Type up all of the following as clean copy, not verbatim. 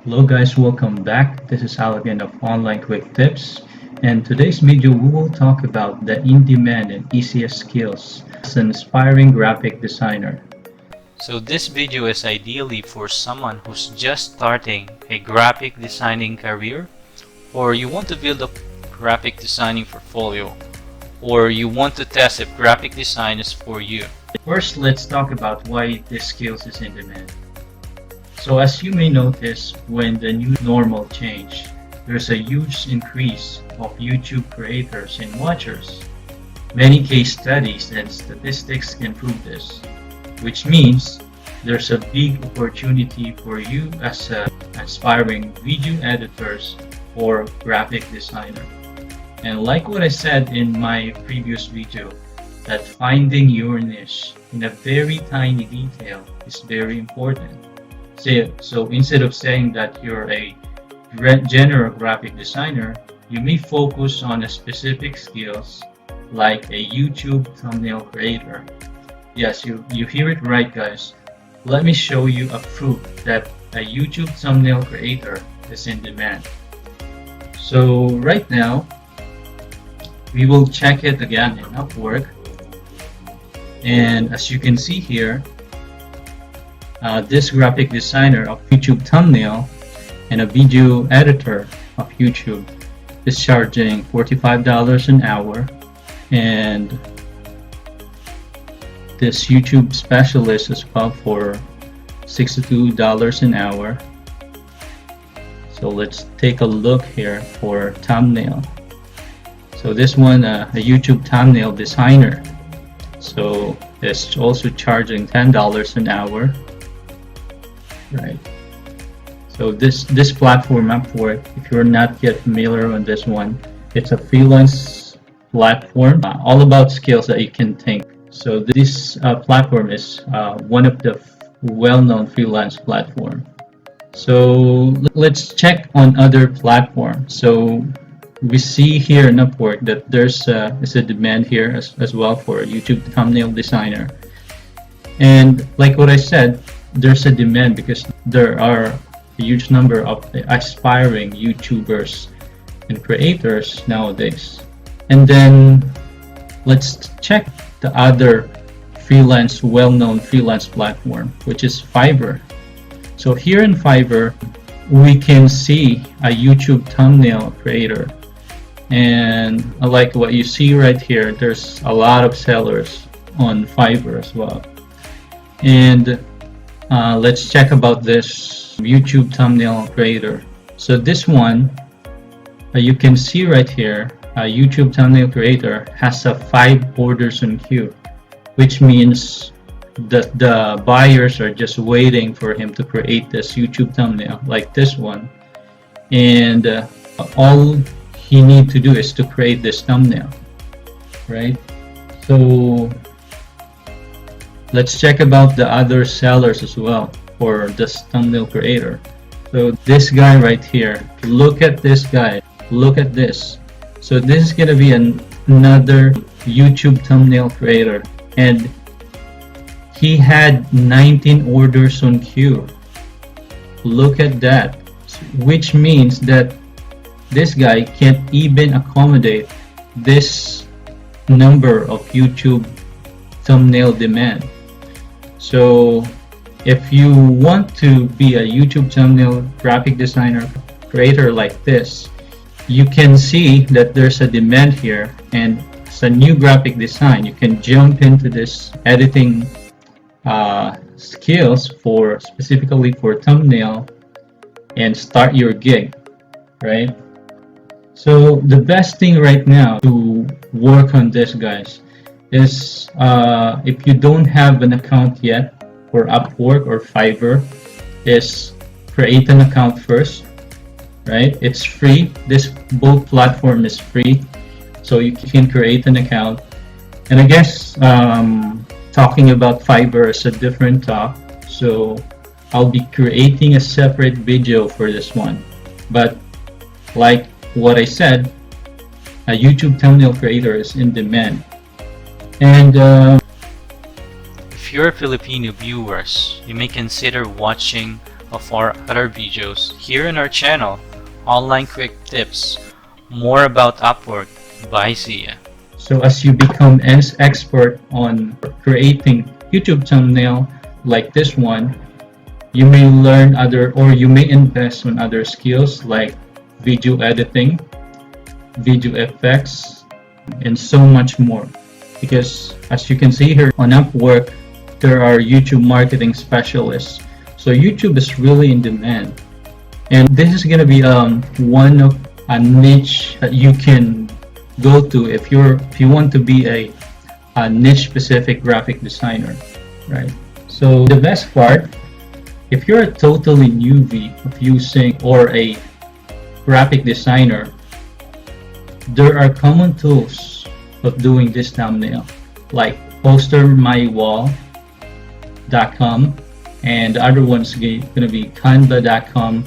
Hello guys, welcome back. This is Al again of Online Quick Tips. And today's video we will talk about the in-demand and easiest skills as an aspiring graphic designer. So this video is ideally for someone who's just starting a graphic designing career, or you want to build a graphic designing portfolio, or you want to test if graphic design is for you. First, let's talk about why this skills is in demand. So as you may notice, when the new normal changed, there's a huge increase of YouTube creators and watchers. Many case studies and statistics can prove this, which means there's a big opportunity for you as an aspiring video editors or graphic designer. And like what I said in my previous video, that finding your niche in a very tiny detail is very important. So instead of saying that you're a general graphic designer, you may focus on a specific skills like a YouTube thumbnail creator. Yes, you hear it right, guys. Let me show you a proof that a YouTube thumbnail creator is in demand. So right now, we will check it again in Upwork. And as you can see here, this graphic designer of YouTube thumbnail and a video editor of YouTube is charging $45 an hour, and this YouTube specialist as well for $62 an hour. So let's take a look here for thumbnail. So this one, a YouTube thumbnail designer, so it's also charging $10 an hour. Right. So this platform Upwork, if you're not yet familiar on this one, it's a freelance platform, all about skills that you can think. So this platform is one of the well-known freelance platform. So let's check on other platforms. So we see here in Upwork that there's a demand here as well for a YouTube thumbnail designer. And like what I said, there's a demand because there are a huge number of aspiring YouTubers and creators nowadays. And then let's check the other well-known freelance platform, which is Fiverr. So here in Fiverr, we can see a YouTube thumbnail creator. And like what you see right here, there's a lot of sellers on Fiverr as well. And let's check about this YouTube thumbnail creator. So this one, you can see right here, a YouTube thumbnail creator has 5 orders in queue, which means that the buyers are just waiting for him to create this YouTube thumbnail like this one. And all he needs to do is to create this thumbnail, right? So let's check about the other sellers as well for this thumbnail creator. So this guy right here, look at this guy, look at this. So this is gonna be another YouTube thumbnail creator, and he had 19 orders on queue. Look at that, which means that this guy can't even accommodate this number of YouTube thumbnail demand. So if you want to be a YouTube thumbnail graphic designer creator like this, you can see that there's a demand here, and as a new graphic design, you can jump into this editing skills specifically for thumbnail and start your gig, right? So the best thing right now to work on this, guys, is if you don't have an account yet for Upwork or Fiverr, is create an account first, right? It's free. Both platform is free, so you can create an account. And I guess talking about Fiverr is a different talk, so I'll be creating a separate video for this one. But like what I said, a YouTube thumbnail creator is in demand. And If you're Filipino viewers, you may consider watching of our other videos here in our channel, Online Quick Tips, more about Upwork by Zia. So as you become an expert on creating YouTube thumbnail like this one, you may learn other, or you may invest on other skills like video editing, video effects, and so much more. Because as you can see here on Upwork, there are YouTube marketing specialists. So YouTube is really in demand. And this is going to be one of a niche that you can go to if you want to be a niche specific graphic designer, right? So the best part, if you're a totally newbie of using or a graphic designer, there are common tools of doing this thumbnail like postermywall.com, and the other one's going to be canva.com,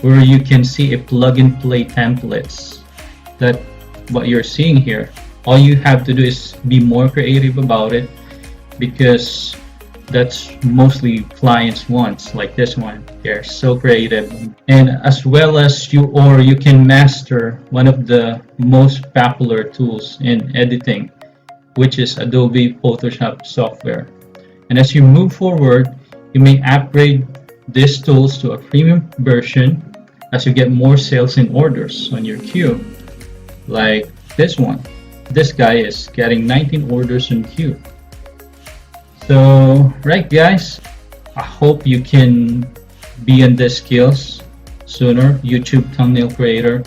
where you can see a plug and play templates that what you're seeing here. All you have to do is be more creative about it, because that's mostly clients wants, like this one. They're so creative. And as well as you can master one of the most popular tools in editing, which is Adobe Photoshop software. And as you move forward, you may upgrade these tools to a premium version as you get more sales and orders on your queue. Like this one. This guy is getting 19 orders in queue. So, right guys, I hope you can be in these skills sooner. YouTube thumbnail creator.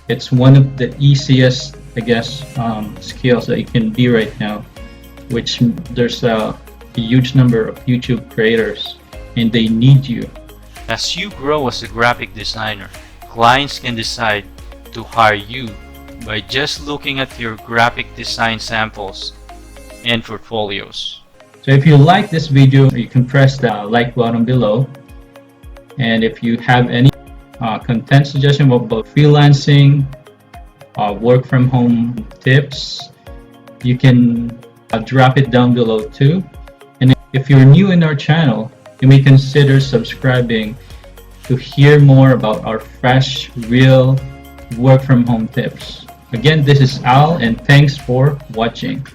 It's one of the easiest, I guess, skills that you can be right now, which there's a huge number of YouTube creators and they need you. As you grow as a graphic designer, clients can decide to hire you by just looking at your graphic design samples and portfolios. So if you like this video, you can press the like button below. And if you have any content suggestion about freelancing, work from home tips, you can drop it down below too. And if you're new in our channel, you may consider subscribing to hear more about our fresh, real work from home tips. Again, this is Al, and thanks for watching.